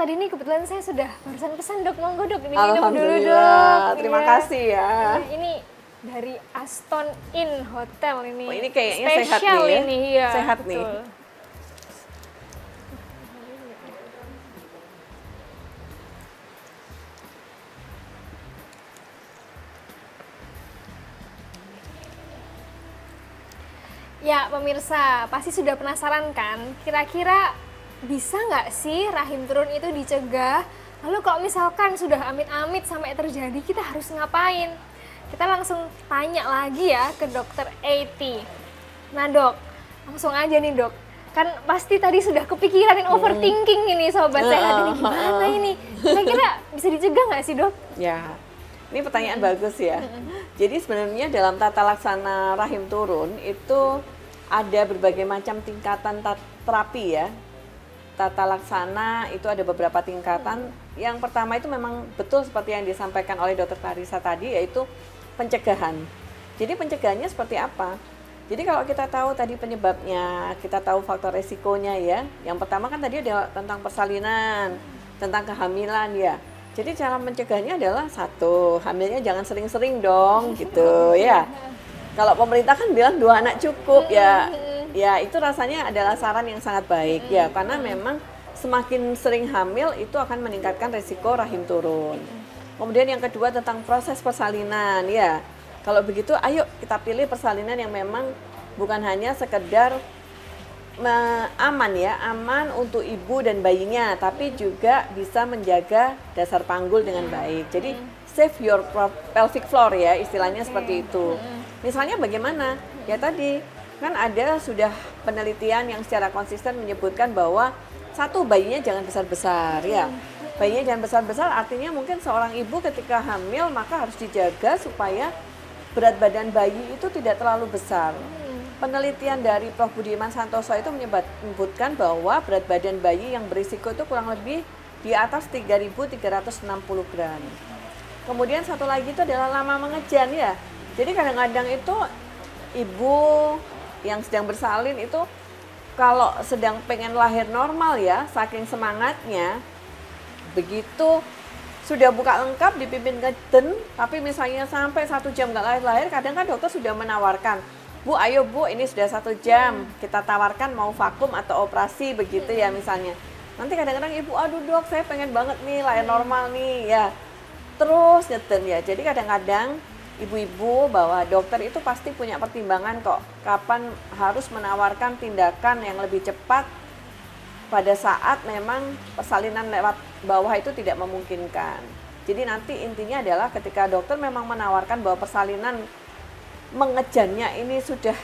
tadi nih kebetulan saya sudah barusan pesan dok, monggo dok, diminum dulu Alhamdulillah, dok. terima Iya. kasih ya. Nah, ini dari Aston Inn Hotel ini. Oh, ini kayaknya sehat spesial nih ya. ini, iya. Sehat betul. nih. Ya pemirsa, pasti sudah penasaran kan, kira-kira bisa nggak sih rahim turun itu dicegah? Lalu kalau misalkan sudah amit-amit sampai terjadi, kita harus ngapain? Kita langsung tanya lagi ya ke dokter A.T. Nah dok, langsung aja nih dok, kan pasti tadi sudah kepikiran overthinking ini sobat sehat ini, gimana ini? Kira-kira bisa dicegah nggak sih dok? Ya, ini pertanyaan bagus ya. Jadi sebenarnya dalam tata laksana rahim turun itu ada berbagai macam tingkatan terapi ya. Tata laksana itu ada beberapa tingkatan. Yang pertama itu memang betul seperti yang disampaikan oleh Dr. Clarissa tadi, yaitu pencegahan. Jadi pencegahannya seperti apa? Jadi kalau kita tahu tadi penyebabnya, kita tahu faktor resikonya ya. Yang pertama kan tadi ada tentang persalinan, tentang kehamilan ya. Jadi cara mencegahnya adalah satu, hamilnya jangan sering-sering dong gitu ya. Kalau pemerintah kan bilang 2 anak cukup ya. Ya itu rasanya adalah saran yang sangat baik ya, karena memang semakin sering hamil itu akan meningkatkan resiko rahim turun. Kemudian yang kedua tentang proses persalinan ya. Kalau begitu ayo kita pilih persalinan yang memang bukan hanya sekedar aman ya, aman untuk ibu dan bayinya, tapi juga bisa menjaga dasar panggul dengan baik. Jadi save your pelvic floor ya, istilahnya seperti itu. Misalnya bagaimana? Ya tadi kan ada sudah penelitian yang secara konsisten menyebutkan bahwa satu, bayinya jangan besar-besar ya. Bayinya jangan besar-besar artinya mungkin seorang ibu ketika hamil maka harus dijaga supaya berat badan bayi itu tidak terlalu besar. Penelitian dari Prof. Budiman Santoso itu menyebutkan bahwa berat badan bayi yang berisiko itu kurang lebih di atas 3.360 gram. Kemudian satu lagi itu adalah lama mengejan ya. Jadi kadang-kadang itu ibu yang sedang bersalin itu kalau sedang pengen lahir normal ya, saking semangatnya, begitu sudah buka lengkap dipimpin ngeden, tapi misalnya sampai 1 jam nggak lahir-lahir, kadang kan dokter sudah menawarkan, Bu, ayo Bu, ini sudah 1 jam, kita tawarkan mau vakum atau operasi begitu ya misalnya. Nanti kadang-kadang ibu, aduh dok, saya pengen banget nih lahir normal nih ya, terus ngeden ya. Jadi kadang-kadang ibu-ibu bahwa dokter itu pasti punya pertimbangan kok, kapan harus menawarkan tindakan yang lebih cepat pada saat memang persalinan lewat bawah itu tidak memungkinkan. Jadi nanti intinya adalah ketika dokter memang menawarkan bahwa persalinan mengejannya ini sudah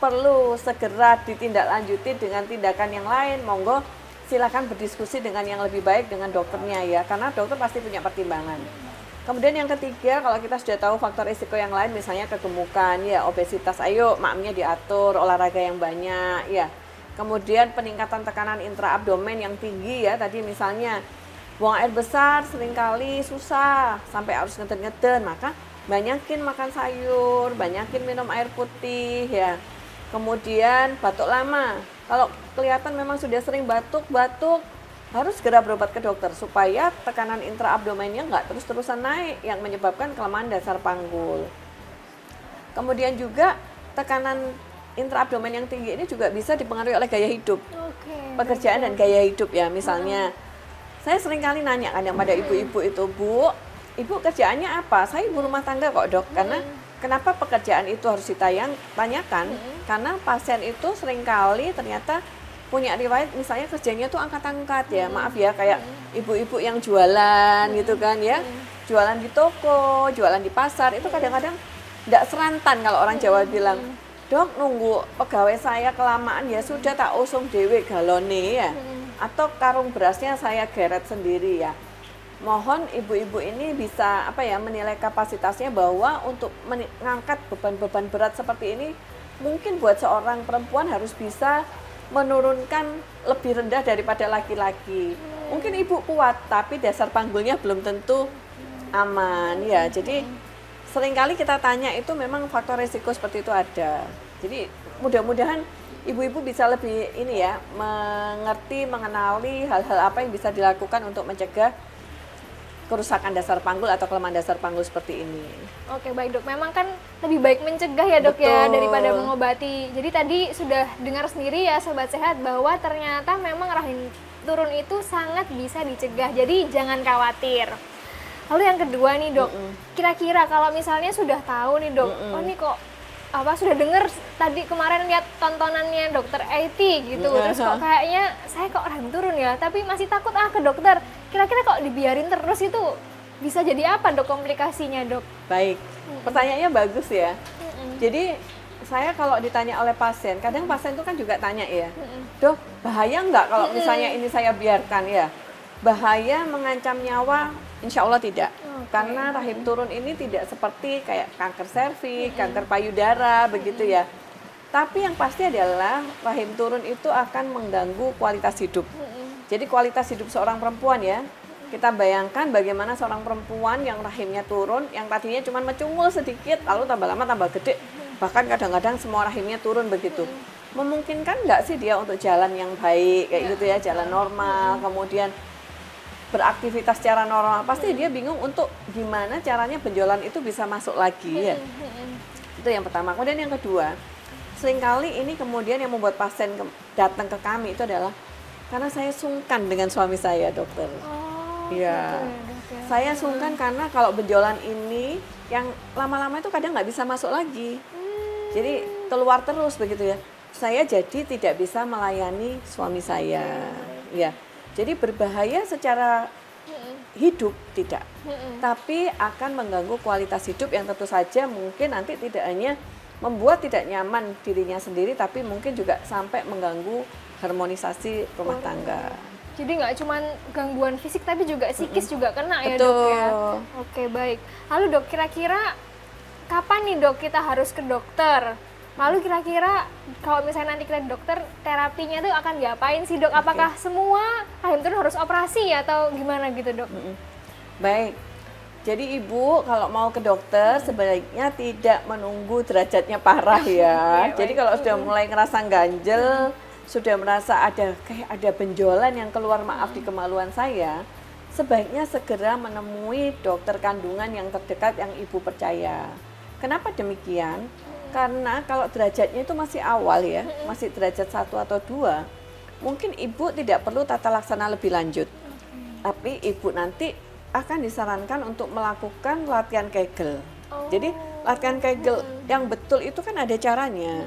perlu segera ditindaklanjuti dengan tindakan yang lain, monggo silakan berdiskusi dengan yang lebih baik dengan dokternya ya, karena dokter pasti punya pertimbangan. Kemudian yang ketiga, kalau kita sudah tahu faktor risiko yang lain, misalnya kegemukan, ya obesitas, ayo maknya diatur, olahraga yang banyak, ya. Kemudian peningkatan tekanan intraabdomen yang tinggi ya, tadi misalnya buang air besar seringkali susah, sampai harus ngeden-ngeden, maka banyakin makan sayur, banyakin minum air putih, ya. Kemudian batuk lama, kalau kelihatan memang sudah sering batuk-batuk, harus segera berobat ke dokter supaya tekanan intraabdomennya nggak terus-terusan naik yang menyebabkan kelemahan dasar panggul. Kemudian juga tekanan intraabdomen yang tinggi ini juga bisa dipengaruhi oleh gaya hidup, pekerjaan dan gaya hidup ya. Misalnya, saya sering kali nanya kadang pada ibu-ibu itu, Bu, ibu kerjaannya apa? Saya ibu rumah tangga kok dok, karena kenapa pekerjaan itu harus ditanyakan? Karena pasien itu seringkali ternyata punya riwayat misalnya kerjanya tuh angkat-angkat ya, maaf ya, kayak ibu-ibu yang jualan gitu kan ya, jualan di toko, jualan di pasar, itu kadang-kadang tidak serantan kalau orang Jawa bilang, dok nunggu pegawai saya kelamaan ya sudah tak usung dewe galone ya, atau karung berasnya saya geret sendiri ya. Mohon ibu-ibu ini bisa menilai kapasitasnya bahwa untuk mengangkat beban-beban berat seperti ini mungkin buat seorang perempuan harus bisa menurunkan lebih rendah daripada laki-laki. Mungkin ibu kuat, tapi dasar panggulnya belum tentu aman ya. Jadi seringkali kita tanya itu memang faktor risiko seperti itu ada. Jadi mudah-mudahan ibu-ibu bisa lebih ini ya, mengerti, mengenali hal-hal apa yang bisa dilakukan untuk mencegah kerusakan dasar panggul atau kelemahan dasar panggul seperti ini. Oke, baik dok. Memang kan lebih baik mencegah ya dok ya Betul. daripada mengobati. Jadi tadi sudah dengar sendiri ya sobat sehat bahwa ternyata memang rahim turun itu sangat bisa dicegah. Jadi jangan khawatir. Lalu yang kedua nih dok, kira-kira kalau misalnya sudah tahu nih dok, oh nih kok sudah dengar tadi kemarin lihat tontonannya dokter IT gitu, terus kok kayaknya saya kok rahim turun ya, tapi masih takut ke dokter. Kira-kira kok dibiarin terus itu bisa jadi apa dok komplikasinya dok? Baik, pertanyaannya bagus ya. Jadi saya kalau ditanya oleh pasien, kadang pasien itu kan juga tanya ya, dok bahaya nggak kalau misalnya ini saya biarkan ya? Bahaya mengancam nyawa? Insya Allah tidak. Karena rahim turun ini tidak seperti kayak kanker serviks, kanker payudara begitu ya. Tapi yang pasti adalah rahim turun itu akan mengganggu kualitas hidup. Jadi kualitas hidup seorang perempuan ya, kita bayangkan bagaimana seorang perempuan yang rahimnya turun, yang tadinya cuma mencungul sedikit, lalu tambah lama tambah gede, bahkan kadang-kadang semua rahimnya turun begitu. Memungkinkan nggak sih dia untuk jalan yang baik, kayak gitu ya, jalan normal, kemudian beraktivitas secara normal? Pasti dia bingung untuk gimana caranya benjolan itu bisa masuk lagi ya. Itu yang pertama. Kemudian yang kedua, seringkali ini kemudian yang membuat pasien datang ke kami itu adalah karena saya sungkan dengan suami saya, dokter. Iya. Saya sungkan karena kalau benjolan ini yang lama-lama itu kadang nggak bisa masuk lagi. Jadi keluar terus begitu ya. Saya jadi tidak bisa melayani suami saya. Ya. Jadi berbahaya secara hidup tidak, tapi akan mengganggu kualitas hidup yang tentu saja mungkin nanti tidak hanya membuat tidak nyaman dirinya sendiri, tapi mungkin juga sampai mengganggu harmonisasi rumah tangga. Jadi nggak cuma gangguan fisik tapi juga psikis juga kena ya dok ya. Oke baik. Lalu dok, kira-kira kapan nih dok kita harus ke dokter? Lalu kira-kira kalau misalnya nanti kita ke dokter, terapinya tuh akan diapain sih dok? Apakah semua rahim turun harus operasi atau gimana gitu dok? Baik, jadi ibu kalau mau ke dokter sebaiknya tidak menunggu derajatnya parah ya. Jadi kalau sudah mulai ngerasa ganjel, sudah merasa kayak ada benjolan yang keluar, maaf di kemaluan saya, sebaiknya segera menemui dokter kandungan yang terdekat yang ibu percaya. Kenapa demikian? Karena kalau derajatnya itu masih awal ya, masih derajat 1 atau 2, mungkin ibu tidak perlu tata laksana lebih lanjut. Tapi ibu nanti akan disarankan untuk melakukan latihan Kegel. Jadi latihan Kegel yang betul itu kan ada caranya.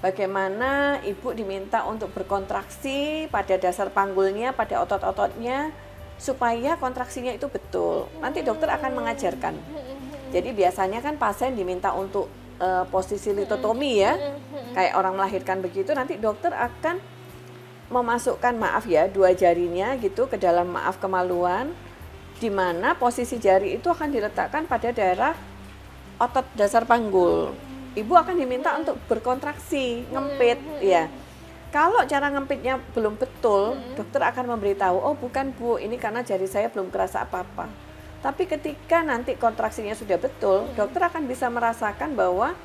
Bagaimana ibu diminta untuk berkontraksi pada dasar panggulnya, pada otot-ototnya, supaya kontraksinya itu betul. Nanti dokter akan mengajarkan. Jadi biasanya kan pasien diminta untuk posisi litotomi ya, kayak orang melahirkan begitu, nanti dokter akan memasukkan, maaf ya, 2 jarinya gitu ke dalam kemaluan, di mana posisi jari itu akan diletakkan pada daerah otot dasar panggul. Ibu akan diminta untuk berkontraksi, ngempit ya. Kalau cara ngempitnya belum betul, dokter akan memberitahu, oh bukan bu, ini karena jari saya belum kerasa apa-apa. Tapi ketika nanti kontraksinya sudah betul, dokter akan bisa merasakan bahwa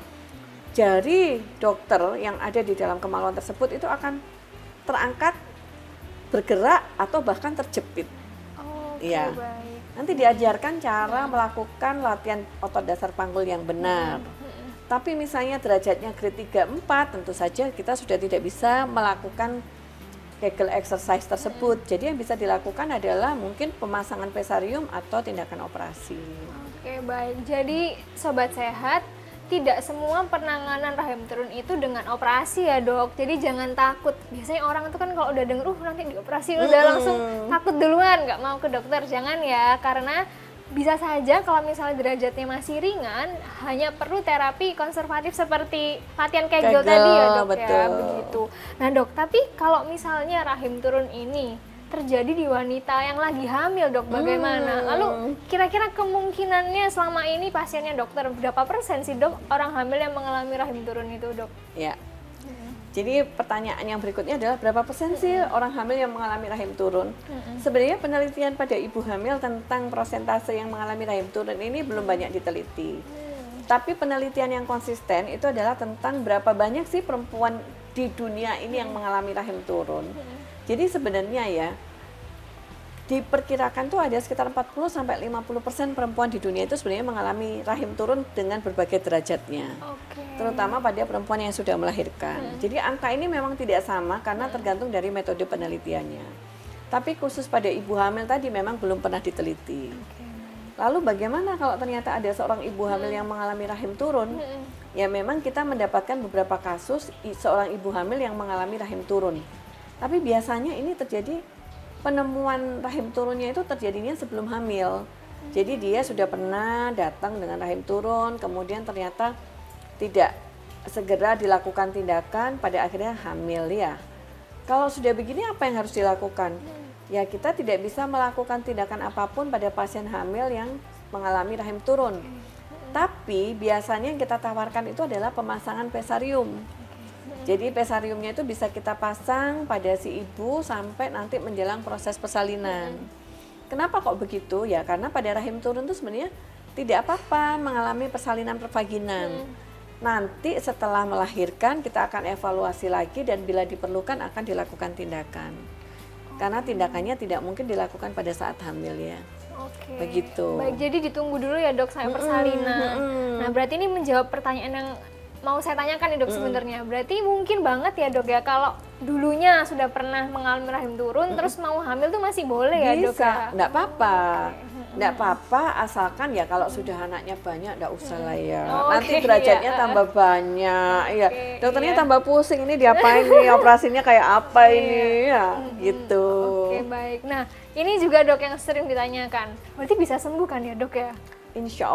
jari dokter yang ada di dalam kemaluan tersebut itu akan terangkat, bergerak, atau bahkan terjepit. Ya. Nanti diajarkan cara melakukan latihan otot dasar panggul yang benar. Tapi misalnya derajatnya grade 3, 4, tentu saja kita sudah tidak bisa melakukan Kegel exercise tersebut. Jadi yang bisa dilakukan adalah mungkin pemasangan pesarium atau tindakan operasi. Oke baik, jadi sobat sehat, tidak semua penanganan rahim turun itu dengan operasi ya dok. Jadi jangan takut. Biasanya orang itu kan kalau udah denger, nanti dioperasi udah langsung takut duluan, nggak mau ke dokter. Jangan ya, karena bisa saja kalau misalnya derajatnya masih ringan, hanya perlu terapi konservatif seperti latihan Kegel tadi ya dok. Betul. Ya begitu. Nah dok, tapi kalau misalnya rahim turun ini terjadi di wanita yang lagi hamil dok, bagaimana? Lalu kira-kira kemungkinannya selama ini pasiennya dokter berapa persen sih dok orang hamil yang mengalami rahim turun itu dok? Ya. Jadi pertanyaan yang berikutnya adalah berapa persen sih orang hamil yang mengalami rahim turun? Sebenarnya penelitian pada ibu hamil tentang persentase yang mengalami rahim turun ini belum banyak diteliti. Tapi penelitian yang konsisten itu adalah tentang berapa banyak sih perempuan di dunia ini yang mengalami rahim turun. Jadi sebenarnya ya, diperkirakan tuh ada sekitar 40-50% perempuan di dunia itu sebenarnya mengalami rahim turun dengan berbagai derajatnya. Terutama pada perempuan yang sudah melahirkan. Jadi angka ini memang tidak sama karena tergantung dari metode penelitiannya. Tapi khusus pada ibu hamil tadi memang belum pernah diteliti. Lalu bagaimana kalau ternyata ada seorang ibu hamil yang mengalami rahim turun? Ya memang kita mendapatkan beberapa kasus seorang ibu hamil yang mengalami rahim turun. Tapi biasanya ini terjadi, penemuan rahim turunnya itu terjadinya sebelum hamil. Jadi dia sudah pernah datang dengan rahim turun, kemudian ternyata tidak segera dilakukan tindakan, pada akhirnya hamil ya. Kalau sudah begini apa yang harus dilakukan? Ya kita tidak bisa melakukan tindakan apapun pada pasien hamil yang mengalami rahim turun. Tapi biasanya yang kita tawarkan itu adalah pemasangan pesarium. Jadi pesariumnya itu bisa kita pasang pada si ibu sampai nanti menjelang proses persalinan. Kenapa kok begitu? Ya karena pada rahim turun itu sebenarnya tidak apa-apa mengalami persalinan pervaginan. Nanti setelah melahirkan kita akan evaluasi lagi dan bila diperlukan akan dilakukan tindakan. Karena tindakannya tidak mungkin dilakukan pada saat hamil ya. Begitu. Baik, jadi ditunggu dulu ya dok sampai persalinan. Nah berarti ini menjawab pertanyaan yang mau saya tanyakan nih dok sebenarnya. Berarti mungkin banget ya dok ya kalau dulunya sudah pernah mengalami rahim turun terus mau hamil tuh masih boleh ya dok ya? Bisa, enggak apa-apa. Enggak apa-apa asalkan ya kalau sudah anaknya banyak enggak usah lah ya. Nanti derajatnya tambah banyak. Iya. Dokternya tambah pusing, ini diapain nih, operasinya kayak apa ini ya gitu. Oke, baik. Nah, ini juga dok yang sering ditanyakan. Berarti bisa sembuh kan ya dok ya? Insya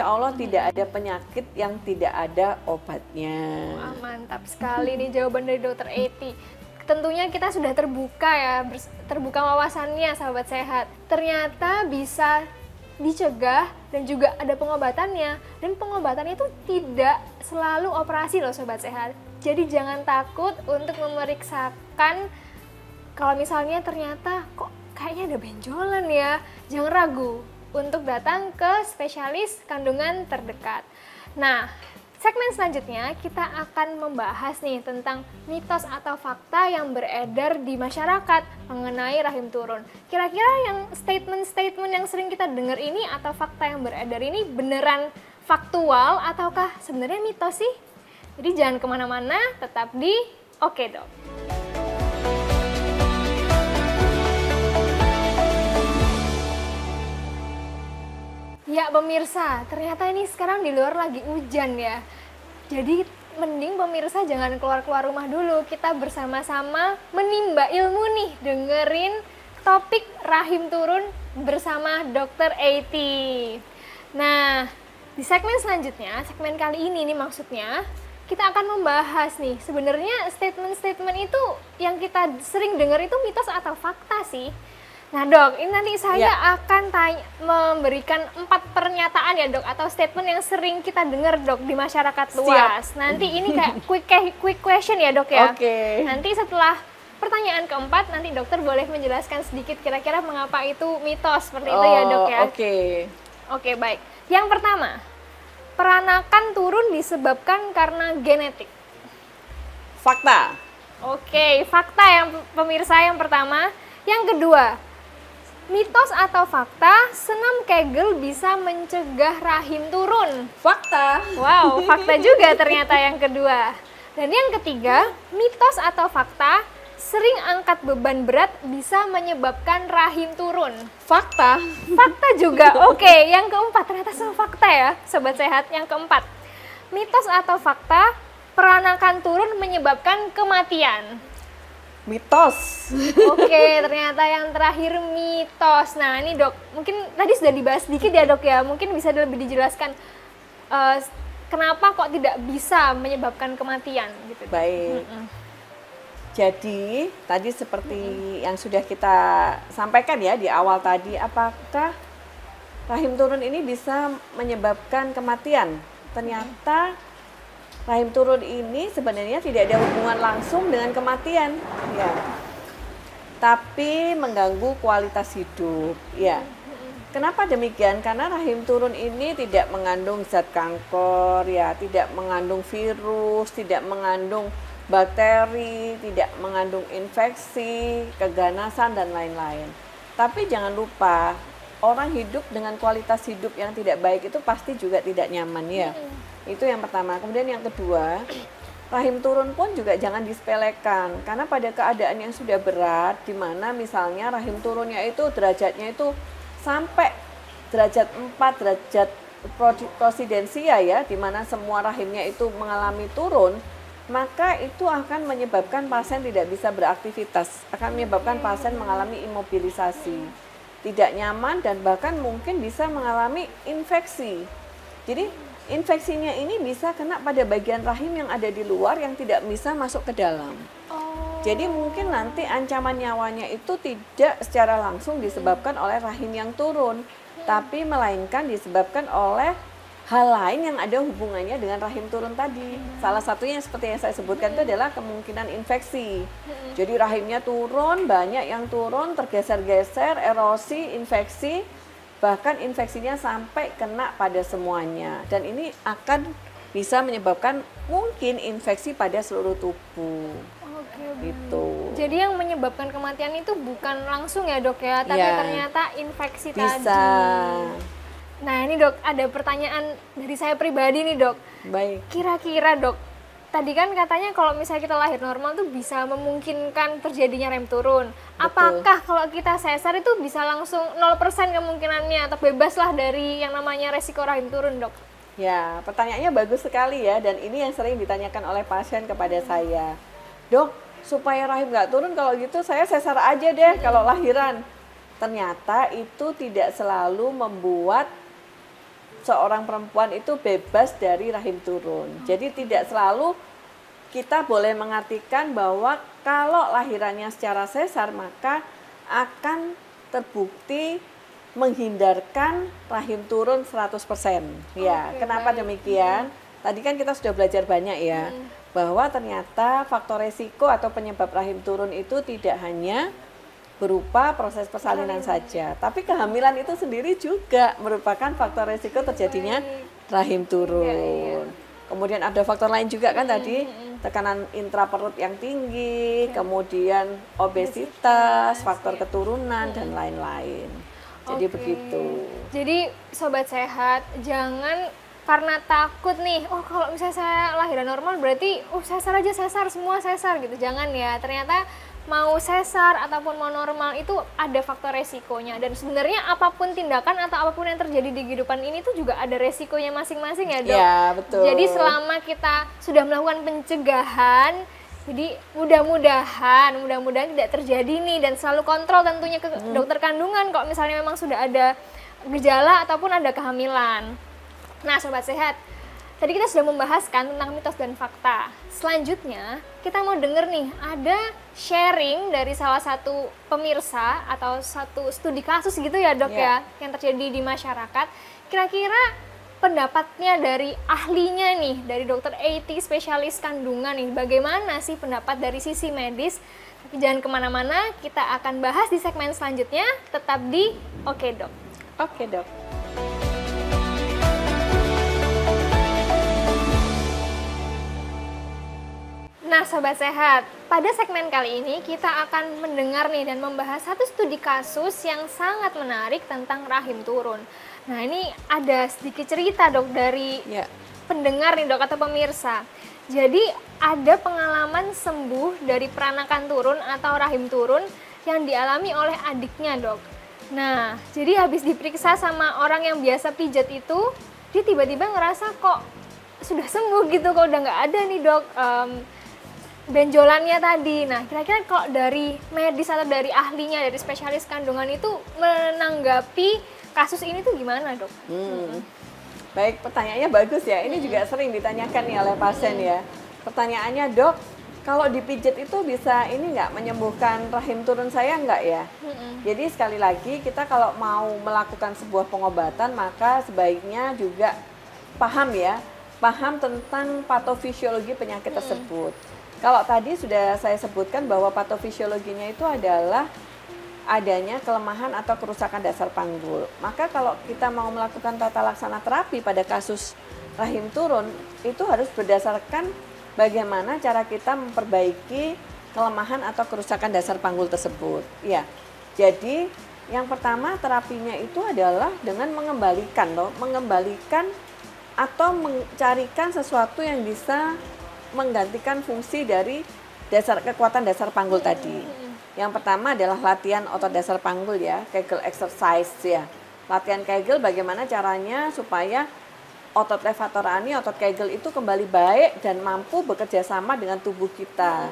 Allah tidak ada penyakit yang tidak ada obatnya. Wah, mantap sekali nih jawaban dari dokter Eti. Tentunya kita sudah terbuka ya, terbuka wawasannya sahabat sehat. Ternyata bisa dicegah dan juga ada pengobatannya. Dan pengobatannya itu tidak selalu operasi loh sobat sehat. Jadi jangan takut untuk memeriksakan kalau misalnya ternyata kok kayaknya ada benjolan ya. Jangan ragu untuk datang ke spesialis kandungan terdekat. Nah, segmen selanjutnya kita akan membahas nih tentang mitos atau fakta yang beredar di masyarakat mengenai rahim turun. Kira-kira yang statement-statement yang sering kita dengar ini atau fakta yang beredar ini beneran faktual ataukah sebenarnya mitos sih? Jadi jangan kemana-mana, tetap di Oke Dok. Ya pemirsa, ternyata ini sekarang di luar lagi hujan ya. Jadi mending pemirsa jangan keluar-keluar rumah dulu. Kita bersama-sama menimba ilmu nih, dengerin topik rahim turun bersama Dr. Eti. Nah, di segmen selanjutnya, segmen kali ini nih maksudnya, kita akan membahas nih, sebenarnya statement-statement itu yang kita sering dengar itu mitos atau fakta sih? Nah dok, ini nanti saya akan memberikan 4 pernyataan ya dok, atau statement yang sering kita dengar dok di masyarakat luas. Nanti ini kayak quick question ya dok ya. Nanti setelah pertanyaan keempat, nanti dokter boleh menjelaskan sedikit kira-kira mengapa itu mitos seperti itu ya dok ya. Oke, baik. Yang pertama, peranakan turun disebabkan karena genetik. Fakta. Oke, fakta yang pemirsa yang pertama. Yang kedua, mitos atau fakta, senam Kegel bisa mencegah rahim turun. Fakta. Wow, fakta juga ternyata yang kedua. Dan yang ketiga, mitos atau fakta, sering angkat beban berat bisa menyebabkan rahim turun. Fakta. Fakta juga. Oke, yang keempat, ternyata semua fakta ya, sobat sehat. Yang keempat, mitos atau fakta, peranakan turun menyebabkan kematian. Mitos. Oke, ternyata yang terakhir mitos. Nah ini dok, mungkin tadi sudah dibahas sedikit ya dok ya, mungkin bisa lebih dijelaskan kenapa kok tidak bisa menyebabkan kematian gitu. Baik. Jadi tadi seperti yang sudah kita sampaikan ya di awal tadi, apakah rahim turun ini bisa menyebabkan kematian? Ternyata rahim turun ini sebenarnya tidak ada hubungan langsung dengan kematian, ya. Tapi mengganggu kualitas hidup, ya. Kenapa demikian? Karena rahim turun ini tidak mengandung zat kanker, ya, tidak mengandung virus, tidak mengandung bakteri, tidak mengandung infeksi, keganasan dan lain-lain. Tapi jangan lupa, orang hidup dengan kualitas hidup yang tidak baik itu pasti juga tidak nyaman ya. Itu yang pertama. Kemudian yang kedua, rahim turun pun juga jangan disepelekan, karena pada keadaan yang sudah berat, di mana misalnya rahim turunnya itu derajatnya itu sampai derajat 4, derajat prosidensia ya, di mana semua rahimnya itu mengalami turun, maka itu akan menyebabkan pasien tidak bisa beraktivitas, akan menyebabkan pasien mengalami imobilisasi, tidak nyaman, dan bahkan mungkin bisa mengalami infeksi. Jadi infeksinya ini bisa kena pada bagian rahim yang ada di luar yang tidak bisa masuk ke dalam. Jadi mungkin nanti ancaman nyawanya itu tidak secara langsung disebabkan oleh rahim yang turun, tapi melainkan disebabkan oleh hal lain yang ada hubungannya dengan rahim turun tadi. Salah satunya seperti yang saya sebutkan itu adalah kemungkinan infeksi. Jadi rahimnya turun, banyak yang turun, tergeser-geser, erosi, infeksi, bahkan infeksinya sampai kena pada semuanya. Dan ini akan bisa menyebabkan mungkin infeksi pada seluruh tubuh. Gitu. Jadi yang menyebabkan kematian itu bukan langsung ya dok ya, tapi ya, ternyata infeksi bisa. Tadi. Nah ini dok, ada pertanyaan dari saya pribadi nih dok. Baik. Kira-kira dok, tadi kan katanya kalau misalnya kita lahir normal tuh bisa memungkinkan terjadinya rem turun. Betul. Apakah kalau kita sesar itu bisa langsung 0% kemungkinannya atau bebas lah dari yang namanya resiko rahim turun dok? Ya, pertanyaannya bagus sekali ya, dan ini yang sering ditanyakan oleh pasien kepada saya. Dok, supaya rahim nggak turun kalau gitu saya sesar aja deh kalau lahiran. Ternyata itu tidak selalu membuat seorang perempuan itu bebas dari rahim turun. Jadi tidak selalu kita boleh mengartikan bahwa kalau lahirannya secara sesar maka akan terbukti menghindarkan rahim turun 100%. Ya, kenapa demikian? Tadi kan kita sudah belajar banyak ya. Bahwa ternyata faktor resiko atau penyebab rahim turun itu tidak hanya berupa proses persalinan saja, tapi kehamilan itu sendiri juga merupakan faktor resiko terjadinya rahim turun. Kemudian ada faktor lain juga kan tadi, tekanan intraperut yang tinggi, kemudian obesitas, faktor keturunan dan lain-lain. Jadi begitu. Jadi sobat sehat, jangan karena takut nih, oh kalau misalnya saya lahiran normal berarti sesar aja, sesar, semua sesar gitu. Jangan ya, ternyata mau sesar ataupun mau normal itu ada faktor resikonya. Dan sebenarnya apapun tindakan atau apapun yang terjadi di kehidupan ini tuh juga ada resikonya masing-masing ya dok. Ya, betul. Jadi selama kita sudah melakukan pencegahan, jadi mudah-mudahan tidak terjadi nih, dan selalu kontrol tentunya ke dokter kandungan kalau misalnya memang sudah ada gejala ataupun ada kehamilan. Nah sobat sehat, tadi kita sudah membahaskan tentang mitos dan fakta. Selanjutnya kita mau denger nih, ada sharing dari salah satu pemirsa atau satu studi kasus gitu ya dok ya, yang terjadi di masyarakat. Kira-kira pendapatnya dari ahlinya nih, dari dokter AT spesialis kandungan nih, bagaimana sih pendapat dari sisi medis? Tapi jangan kemana-mana, kita akan bahas di segmen selanjutnya, tetap di Oke Dok. Oke dok. Nah sobat sehat, pada segmen kali ini kita akan mendengar nih dan membahas satu studi kasus yang sangat menarik tentang rahim turun. Nah ini ada sedikit cerita dok dari pendengar nih dok atau pemirsa. Jadi ada pengalaman sembuh dari peranakan turun atau rahim turun yang dialami oleh adiknya dok. Nah jadi habis diperiksa sama orang yang biasa pijat itu, dia tiba-tiba ngerasa kok sudah sembuh gitu, kok udah nggak ada nih dok benjolannya tadi. Nah kira-kira kalau dari medis atau dari ahlinya, dari spesialis kandungan itu menanggapi kasus ini tuh gimana dok? Baik, pertanyaannya bagus ya. Ini juga sering ditanyakan nih oleh pasien ya. Pertanyaannya, dok, kalau dipijit itu bisa ini nggak menyembuhkan rahim turun saya nggak ya? Jadi sekali lagi kita kalau mau melakukan sebuah pengobatan maka sebaiknya juga paham tentang patofisiologi penyakit tersebut. Kalau tadi sudah saya sebutkan bahwa patofisiologinya itu adalah adanya kelemahan atau kerusakan dasar panggul. Maka kalau kita mau melakukan tata laksana terapi pada kasus rahim turun, itu harus berdasarkan bagaimana cara kita memperbaiki kelemahan atau kerusakan dasar panggul tersebut. Ya, jadi yang pertama terapinya itu adalah dengan mengembalikan atau mencarikan sesuatu yang bisa menggantikan fungsi dari kekuatan dasar panggul tadi. Yang pertama adalah latihan otot dasar panggul ya, Kegel exercise ya. Latihan Kegel bagaimana caranya supaya otot levator ani, otot Kegel itu kembali baik dan mampu bekerja sama dengan tubuh kita.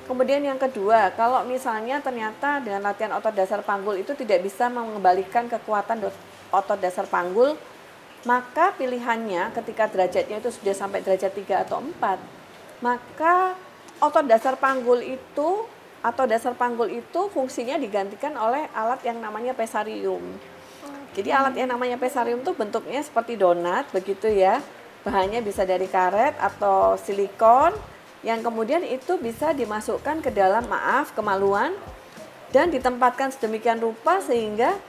Kemudian yang kedua, kalau misalnya ternyata dengan latihan otot dasar panggul itu tidak bisa mengembalikan kekuatan otot dasar panggul, maka pilihannya ketika derajatnya itu sudah sampai derajat 3 atau 4, maka otot dasar panggul itu atau dasar panggul itu fungsinya digantikan oleh alat yang namanya pesarium. Jadi alat yang namanya pesarium itu bentuknya seperti donat begitu ya. Bahannya bisa dari karet atau silikon yang kemudian itu bisa dimasukkan ke dalam kemaluan dan ditempatkan sedemikian rupa sehingga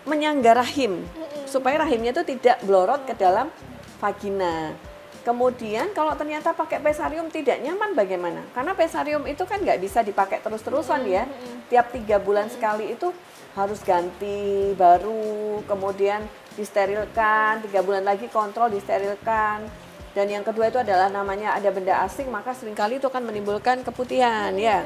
menyangga rahim supaya rahimnya itu tidak melorot ke dalam vagina. Kemudian kalau ternyata pakai pesarium tidak nyaman bagaimana? Karena pesarium itu kan nggak bisa dipakai terus-terusan ya. Tiap 3 bulan sekali itu harus ganti baru, kemudian disterilkan, 3 bulan lagi kontrol disterilkan. Dan yang kedua itu adalah namanya ada benda asing, maka seringkali itu akan menimbulkan keputihan ya.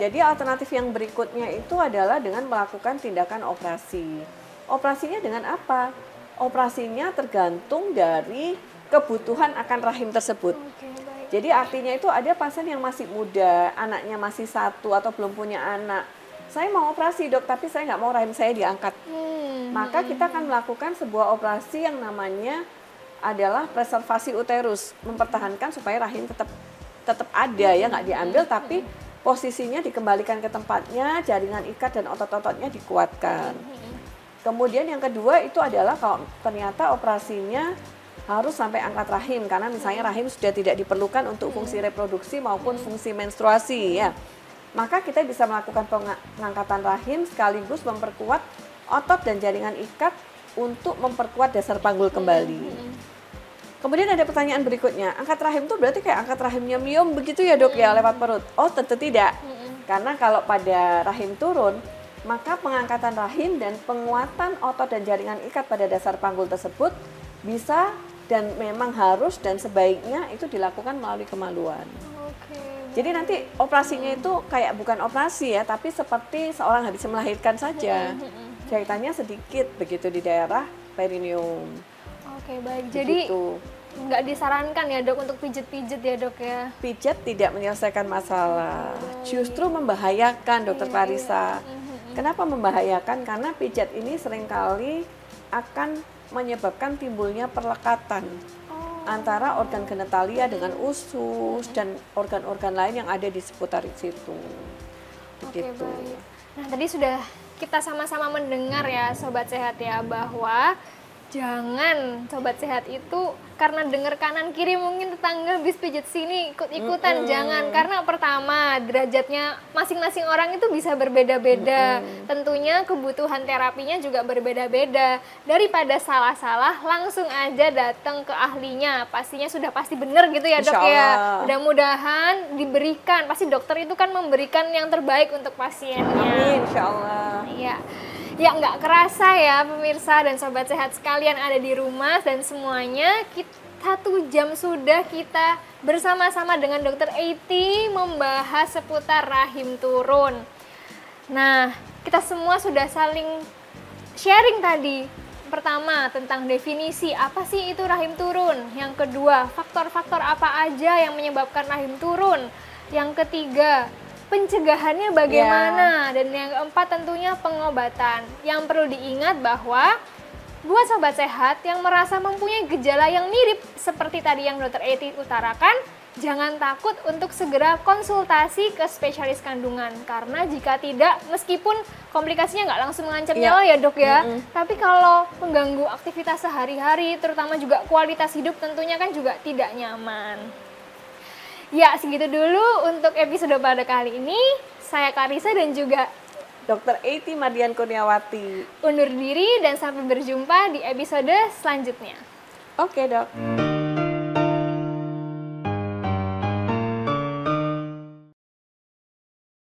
Jadi alternatif yang berikutnya itu adalah dengan melakukan tindakan operasi. Operasinya dengan apa? Operasinya tergantung dari kebutuhan akan rahim tersebut. Jadi artinya itu ada pasien yang masih muda, anaknya masih 1 atau belum punya anak. Saya mau operasi dok, tapi saya nggak mau rahim saya diangkat. Maka kita akan melakukan sebuah operasi yang namanya adalah preservasi uterus, mempertahankan supaya rahim tetap ada ya, nggak diambil, tapi posisinya dikembalikan ke tempatnya, jaringan ikat dan otot-ototnya dikuatkan. Kemudian yang kedua itu adalah kalau ternyata operasinya harus sampai angkat rahim karena misalnya rahim sudah tidak diperlukan untuk fungsi reproduksi maupun fungsi menstruasi ya. Maka kita bisa melakukan pengangkatan rahim sekaligus memperkuat otot dan jaringan ikat untuk memperkuat dasar panggul kembali. Kemudian ada pertanyaan berikutnya, angkat rahim itu berarti kayak angkat rahimnya Miom begitu ya dok ya lewat perut? Oh tentu tidak, karena kalau pada rahim turun maka pengangkatan rahim dan penguatan otot dan jaringan ikat pada dasar panggul tersebut bisa dan memang harus dan sebaiknya itu dilakukan melalui kemaluan. Jadi nanti operasinya itu kayak bukan operasi ya, tapi seperti seorang habis melahirkan saja. Jahitannya sedikit begitu di daerah perineum. Oke baik, jadi nggak disarankan ya dok untuk pijet-pijet ya dok ya? Pijat tidak menyelesaikan masalah, justru membahayakan dokter Clarissa. Kenapa membahayakan? Karena pijat ini seringkali akan menyebabkan timbulnya perlekatan antara organ genitalia dengan usus dan organ-organ lain yang ada di seputar situ. Begitu. Nah tadi sudah kita sama-sama mendengar ya Sobat Sehat ya, bahwa jangan Sobat Sehat itu karena dengar kanan kiri mungkin tetangga habis pijat sini ikut-ikutan. Jangan, karena pertama derajatnya masing-masing orang itu bisa berbeda-beda. Tentunya kebutuhan terapinya juga berbeda-beda. Daripada salah-salah langsung aja datang ke ahlinya, pastinya sudah pasti benar gitu ya dok ya. Mudah-mudahan diberikan, pasti dokter itu kan memberikan yang terbaik untuk pasiennya. Amin, insya Allah. Iya. Ya nggak kerasa ya pemirsa dan Sobat Sehat sekalian ada di rumah dan semuanya 1 jam sudah kita bersama-sama dengan Dr. Eiti membahas seputar rahim turun. Nah kita semua sudah saling sharing tadi. Pertama tentang definisi apa sih itu rahim turun. Yang kedua faktor-faktor apa aja yang menyebabkan rahim turun. Yang ketiga pencegahannya bagaimana, dan yang keempat tentunya pengobatan. Yang perlu diingat bahwa buat Sobat Sehat yang merasa mempunyai gejala yang mirip seperti tadi yang Dr. Eiti utarakan, jangan takut untuk segera konsultasi ke spesialis kandungan. Karena jika tidak, meskipun komplikasinya nggak langsung mengancam nyawa ya dok ya, tapi kalau mengganggu aktivitas sehari-hari, terutama juga kualitas hidup tentunya kan juga tidak nyaman. Ya, segitu dulu untuk episode pada kali ini. Saya Clarissa dan juga Dr. Eiti Mardian Kurniawati. Undur diri dan sampai berjumpa di episode selanjutnya. Oke, Dok.